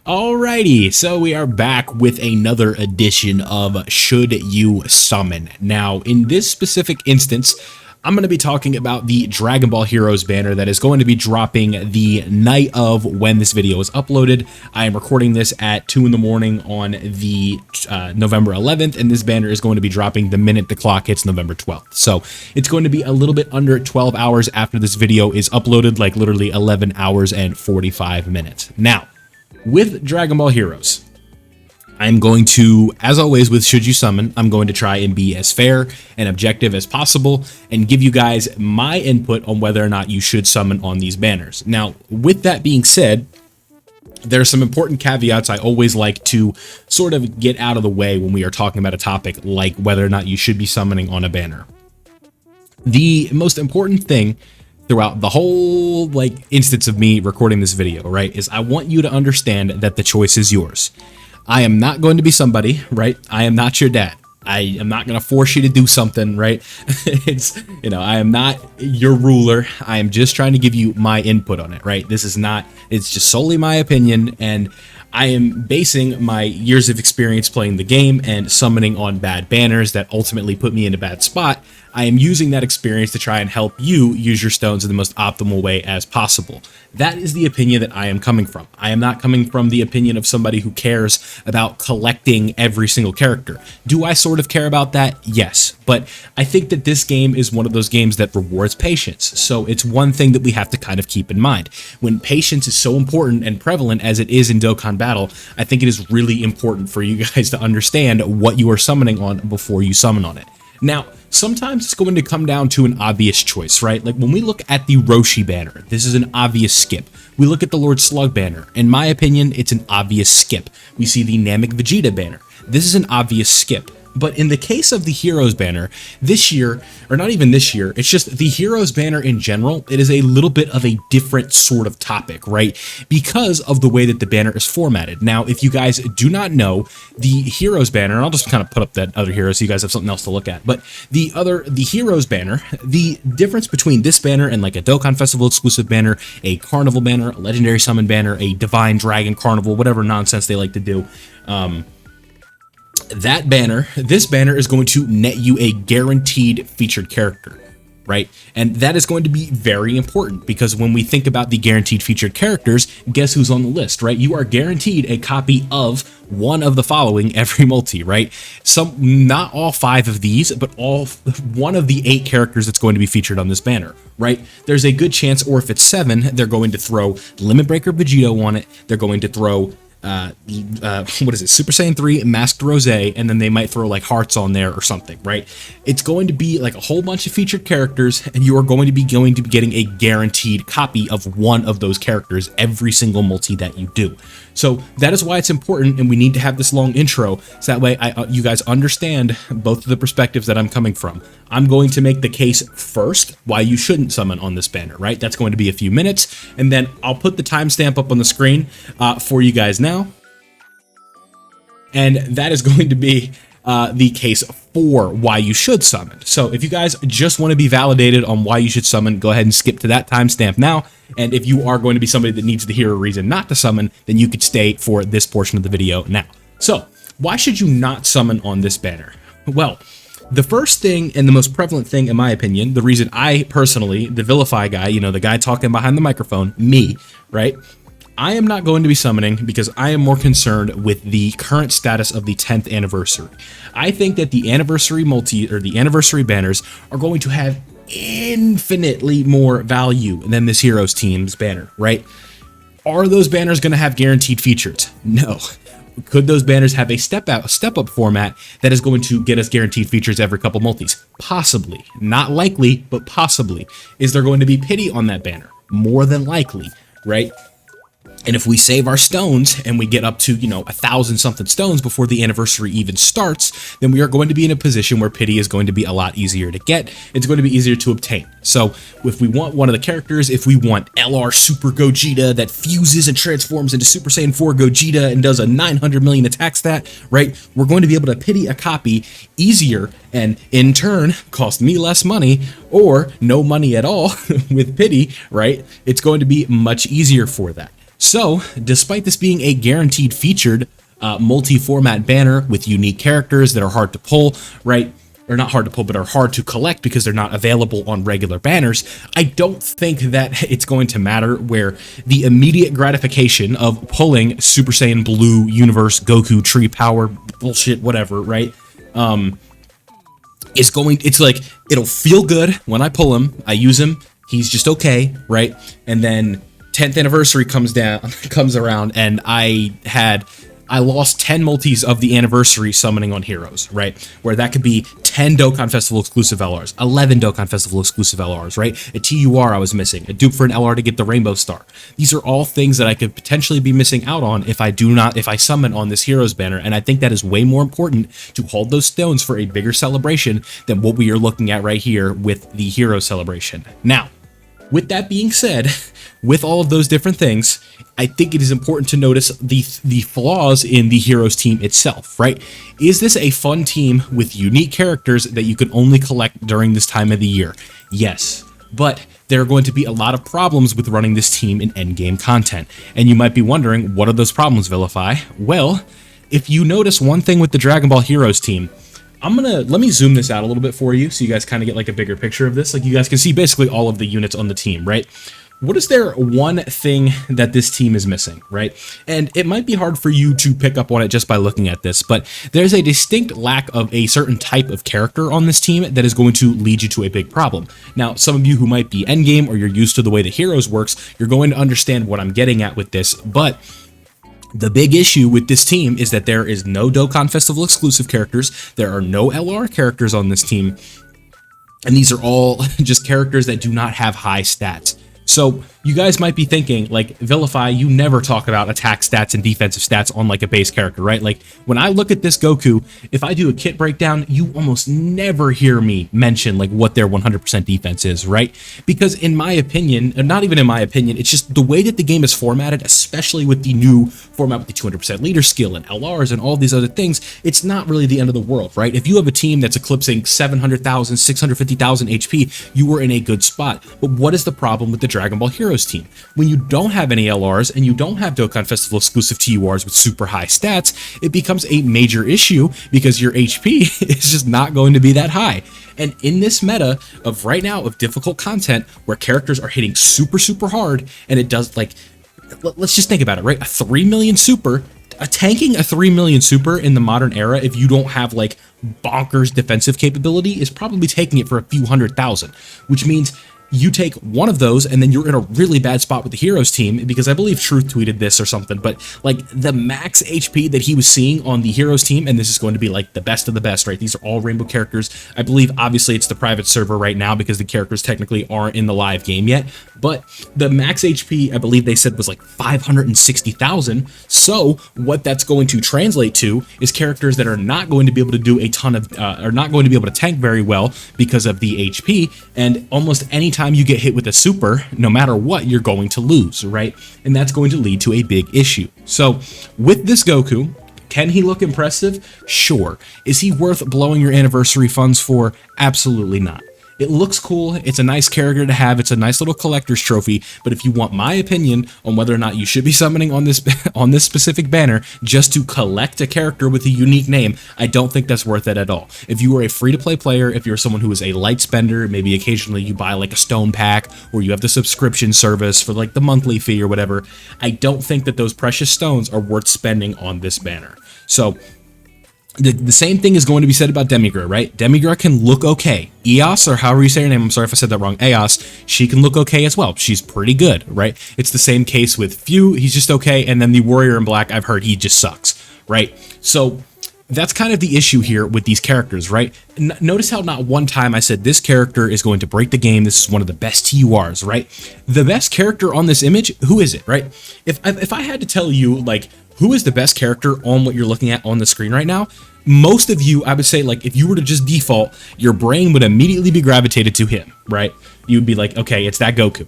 Alrighty, so we are back with another edition of Should You Summon. Now, in this specific instance, I'm going to be talking about the Dragon Ball Heroes banner that is going to be dropping the night of when this video is uploaded. I am recording this at 2 in the morning on the November 11th, and this banner is going to be dropping the minute the clock hits November 12th. So it's going to be a little bit under 12 hours after this video is uploaded, like literally 11 hours and 45 minutes. Now, with Dragon Ball Heroes, I'm going to, as always with Should You Summon, I'm going to try and be as fair and objective as possible and give you guys my input on whether or not you should summon on these banners. Now, with that being said, there are some important caveats I always like to sort of get out of the way when we are talking about a topic like whether or not you should be summoning on a banner. The most important thing throughout the whole instance of me recording this video, right, is I want you to understand that the choice is yours. I am not going to be somebody, right? I am not your dad. I am not going to force you to do something, right? I am not your ruler. I am just trying to give you my input on it, right? It's just solely my opinion, and I am basing my years of experience playing the game and summoning on bad banners that ultimately put me in a bad spot. I am using that experience to try and help you use your stones in the most optimal way as possible. That is the opinion that I am coming from. I am not coming from the opinion of somebody who cares about collecting every single character. Do I sort of care about that? Yes, but I think that this game is one of those games that rewards patience. So it's one thing that we have to kind of keep in mind. When patience is so important and prevalent as it is in Dokkan Battle, I think it is really important for you guys to understand what you are summoning on before you summon on it. Now, sometimes it's going to come down to an obvious choice, right? Like when we look at the Roshi banner, this is an obvious skip. We look at the Lord Slug banner. In my opinion, it's an obvious skip. We see the Namek Vegeta banner. This is an obvious skip. But in the case of the Heroes banner, this year, or not even this year, it's just the Heroes banner in general, it is a little bit of a different sort of topic, right? Because of the way that the banner is formatted. Now, if you guys do not know, the Heroes banner, and I'll just kind of put up that other hero so you guys have something else to look at, but the Heroes banner, the difference between this banner and like a Dokkan Festival exclusive banner, a Carnival banner, a Legendary Summon banner, a Divine Dragon Carnival, whatever nonsense they like to do, this banner is going to net you a guaranteed featured character, right? And that is going to be very important because when we think about the guaranteed featured characters, guess who's on the list, right? You are guaranteed a copy of one of the following every multi, right? Not all 5 of these, but one of the 8 characters that's going to be featured on this banner, right? There's a good chance, or if it's 7, they're going to throw Limit Breaker Vegito on it. They're going to throw what is it, Super Saiyan 3 Masked Rose, and then they might throw like hearts on there or something, right? It's going to be like a whole bunch of featured characters, and you are going to be getting a guaranteed copy of one of those characters every single multi that you do. So that is why it's important, and we need to have this long intro so that way you guys understand both of the perspectives that I'm coming from. I'm going to make the case first why you shouldn't summon on this banner, right? That's going to be a few minutes, and then I'll put the timestamp up on the screen for you guys now. And that is going to be the case for why you should summon. So if you guys just want to be validated on why you should summon, go ahead and skip to that timestamp now. And if you are going to be somebody that needs to hear a reason not to summon, then you could stay for this portion of the video now. So why should you not summon on this banner? Well, the first thing and the most prevalent thing, in my opinion, the reason I personally, the Vilify guy, the guy talking behind the microphone, me, right? I am not going to be summoning because I am more concerned with the current status of the 10th anniversary. I think that the anniversary the anniversary banners are going to have infinitely more value than this Heroes team's banner, right? Are those banners going to have guaranteed features? No. Could those banners have a step up format that is going to get us guaranteed features every couple multis? Possibly. Not likely, but possibly. Is there going to be pity on that banner? More than likely, right? And if we save our stones and we get up to, 1,000 something stones before the anniversary even starts, then we are going to be in a position where pity is going to be a lot easier to get. It's going to be easier to obtain. So if we want one of the characters, if we want LR Super Gogeta that fuses and transforms into Super Saiyan 4 Gogeta and does a 900 million attack stat, right? We're going to be able to pity a copy easier and in turn cost me less money or no money at all with pity, right? It's going to be much easier for that. So, despite this being a guaranteed featured multi-format banner with unique characters that are hard to pull, right? Or not hard to pull, but are hard to collect because they're not available on regular banners, I don't think that it's going to matter where the immediate gratification of pulling Super Saiyan Blue Universe Goku Tree Power bullshit, whatever, right? It's like, it'll feel good when I pull him, I use him, he's just okay, right? And then 10th anniversary comes around, and I lost 10 multis of the anniversary summoning on heroes, right? Where that could be 10 Dokkan Festival exclusive LRs, 11 Dokkan Festival exclusive LRs, right? A TUR I was missing, a dupe for an LR to get the Rainbow Star. These are all things that I could potentially be missing out on if I summon on this heroes banner, and I think that is way more important to hold those stones for a bigger celebration than what we are looking at right here with the hero celebration. Now, with that being said, with all of those different things, I think it is important to notice the flaws in the Heroes team itself, right? Is this a fun team with unique characters that you can only collect during this time of the year? Yes, but there are going to be a lot of problems with running this team in endgame content. And you might be wondering, what are those problems, Vilify? Well, if you notice one thing with the Dragon Ball Heroes team, let me zoom this out a little bit for you so you guys kind of get like a bigger picture of this. Like, you guys can see basically all of the units on the team, right? What is there one thing that this team is missing, right? And it might be hard for you to pick up on it just by looking at this, but there's a distinct lack of a certain type of character on this team that is going to lead you to a big problem. Now, some of you who might be endgame or you're used to the way the Heroes works, you're going to understand what I'm getting at with this, but the big issue with this team is that there is no Dokkan Festival exclusive characters, there are no LR characters on this team, and these are all just characters that do not have high stats. So you guys might be thinking, like, Vilify, you never talk about attack stats and defensive stats on like a base character, right? Like, when I look at this Goku, if I do a kit breakdown, you almost never hear me mention like what their 100% defense is, right? Because in my opinion, and not even in my opinion, it's just the way that the game is formatted, especially with the new format with the 200% leader skill and LRs and all these other things, it's not really the end of the world, right? If you have a team that's eclipsing 700,000, 650,000 HP, you are in a good spot. But what is the problem with the Dragon Ball Heroes team? When you don't have any LRs and you don't have Dokkan Festival exclusive TURs with super high stats, it becomes a major issue because your HP is just not going to be that high. And in this meta of right now of difficult content where characters are hitting super hard, and it does, like, let's just think about it, right? A 3 million super, tanking a 3 million super in the modern era, if you don't have like bonkers defensive capability, is probably taking it for a few 100,000, which means you take one of those and then you're in a really bad spot with the Heroes team, because I believe Truth tweeted this or something, but like the max HP that he was seeing on the Heroes team, and this is going to be like the best of the best, right? These are all rainbow characters. I believe obviously it's the private server right now because the characters technically aren't in the live game yet, but the max HP I believe they said was like 560,000. So what that's going to translate to is characters that are not going to be able to do a ton of, are not going to be able to tank very well because of the HP, and almost any time you get hit with a super, no matter what, you're going to lose, right? And that's going to lead to a big issue. So with this Goku, can he look impressive? Sure. Is he worth blowing your anniversary funds for? Absolutely not. It looks cool, it's a nice character to have, it's a nice little collector's trophy, but if you want my opinion on whether or not you should be summoning on this specific banner just to collect a character with a unique name, I don't think that's worth it at all. If you are a free-to-play player, if you're someone who is a light spender, maybe occasionally you buy like a stone pack, or you have the subscription service for like the monthly fee or whatever, I don't think that those precious stones are worth spending on this banner. So the same thing is going to be said about Demigra, right? Demigra can look okay. Eos, or however you say her name, I'm sorry if I said that wrong, Eos, she can look okay as well. She's pretty good, right? It's the same case with Few, he's just okay, and then the Warrior in Black, I've heard he just sucks, right? So that's kind of the issue here with these characters, right? Notice how not one time I said this character is going to break the game, this is one of the best TURs, right? The best character on this image, who is it, right? If I had to tell you, like, who is the best character on what you're looking at on the screen right now, most of you, I would say, like, if you were to just default, your brain would immediately be gravitated to him, right? You would be like, okay, it's that Goku.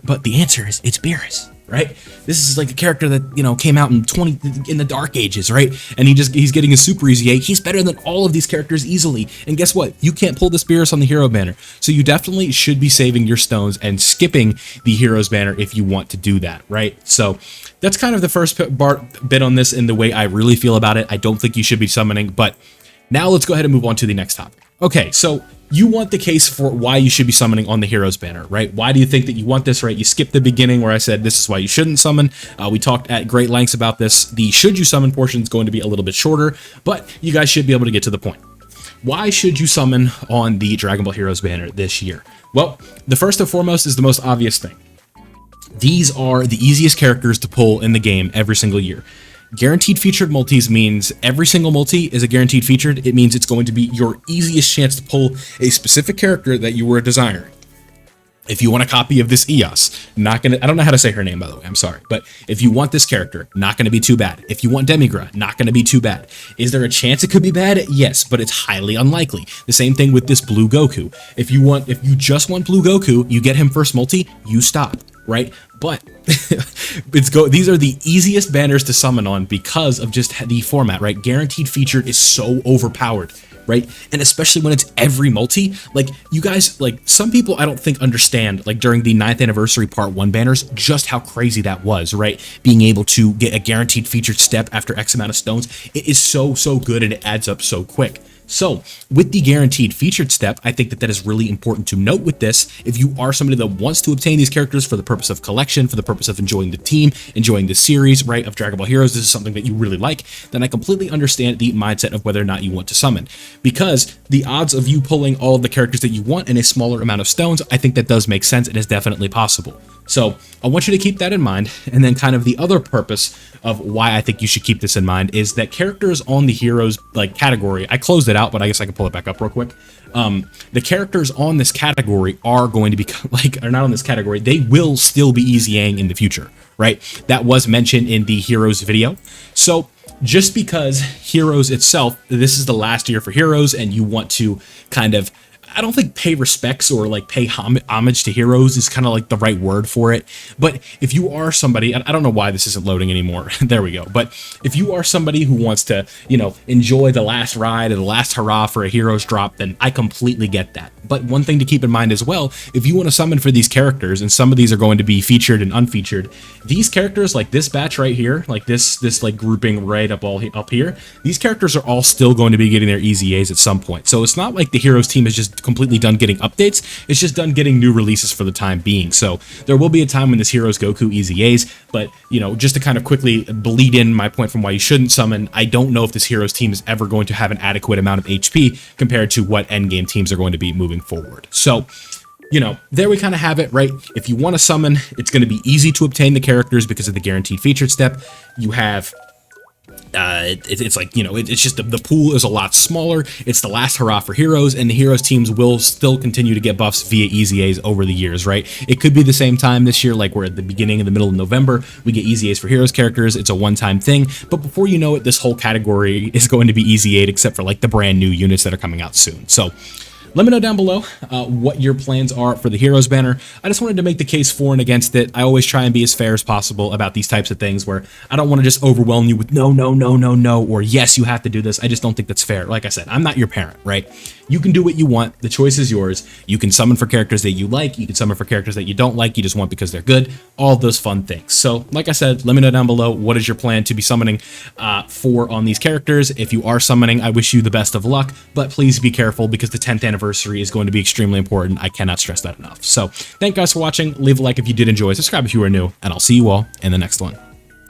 But the answer is, it's Beerus. right? This is like a character that, you know, came out in the Dark Ages, right? And he's getting a super easy 8. He's better than all of these characters easily. And guess what? You can't pull this Beerus on the hero banner. So you definitely should be saving your stones and skipping the heroes banner if you want to do that, right? So that's kind of the first bit on this and the way I really feel about it. I don't think you should be summoning, but now let's go ahead and move on to the next topic. Okay, so you want the case for why you should be summoning on the heroes banner, right? Why do you think that you want this, right? You skipped the beginning where I said this is why you shouldn't summon. We talked at great lengths about this. The should you summon portion is going to be a little bit shorter, but you guys should be able to get to the point. Why should you summon on the Dragon Ball Heroes banner this year? Well, the first and foremost is the most obvious thing. These are the easiest characters to pull in the game every single year. Guaranteed featured multis means every single multi is a guaranteed featured. It means it's going to be your easiest chance to pull a specific character that you were desiring. If you want a copy of this EOS, I don't know how to say her name, by the way, I'm sorry. But if you want this character, not going to be too bad. If you want Demigra, not going to be too bad. Is there a chance it could be bad? Yes, but it's highly unlikely. The same thing with this Blue Goku. If you just want Blue Goku, you get him first multi, you stop, right? But these are the easiest banners to summon on because of just the format, right? Guaranteed featured is so overpowered, right? And especially when it's every multi, like you guys, like some people I don't think understand, like during the 9th anniversary part 1 banners, just how crazy that was, right? Being able to get a guaranteed featured step after X amount of stones, it is so good and it adds up so quick. So with the guaranteed featured step, I think that is really important to note with this. If you are somebody that wants to obtain these characters for the purpose of collection, for the purpose of enjoying the team, enjoying the series, right, of Dragon Ball Heroes, this is something that you really like, then I completely understand the mindset of whether or not you want to summon. Because the odds of you pulling all of the characters that you want in a smaller amount of stones, I think that does make sense. It is definitely possible. So I want you to keep that in mind. And then kind of the other purpose of why I think you should keep this in mind is that characters on the heroes like category, I closed it out, but I guess I can pull it back up real quick. The characters on this category are going to be are not on this category. They will still be easying in the future, right? That was mentioned in the Heroes video. So just because Heroes itself, this is the last year for Heroes and you want to kind of, I don't think pay respects or like pay homage to Heroes is kind of like the right word for it. But if you are somebody, I don't know why this isn't loading anymore. There we go. But if you are somebody who wants to, you know, enjoy the last ride or the last hurrah for a Heroes drop, then I completely get that. But one thing to keep in mind as well, if you want to summon for these characters, and some of these are going to be featured and unfeatured, these characters like this batch right here, like this like grouping right up here, these characters are all still going to be getting their easy A's at some point. So it's not like the Heroes team is just completely done getting updates, it's just done getting new releases for the time being. So there will be a time when this Heroes Goku easy A's, but you know, just to kind of quickly bleed in my point from why you shouldn't summon, I don't know if this Heroes team is ever going to have an adequate amount of HP compared to what endgame teams are going to be moving forward. So, you know, there we kind of have it, right? If you want to summon, it's going to be easy to obtain the characters because of the guaranteed featured step. You have it's like, you know, it's just the pool is a lot smaller. It's the last hurrah for Heroes, and the Heroes teams will still continue to get buffs via easy A's over the years, right? It could be the same time this year, like we're at the beginning and the middle of November, we get easy A's for Heroes characters. It's a one-time thing, but before you know it, this whole category is going to be easy A'd except for like the brand new units that are coming out soon. So let me know down below what your plans are for the Heroes banner. I just wanted to make the case for and against it. I always try and be as fair as possible about these types of things where I don't want to just overwhelm you with no, no, no, no, no, or yes, you have to do this. I just don't think that's fair. Like I said, I'm not your parent, right? You can do what you want. The choice is yours. You can summon for characters that you like. You can summon for characters that you don't like. You just want because they're good. All of those fun things. So like I said, let me know down below what is your plan to be summoning for on these characters. If you are summoning, I wish you the best of luck, but please be careful because the 10th anniversary is going to be extremely important. I cannot stress that enough. So thank you guys for watching. Leave a like if you did enjoy. Subscribe if you are new, and I'll see you all in the next one.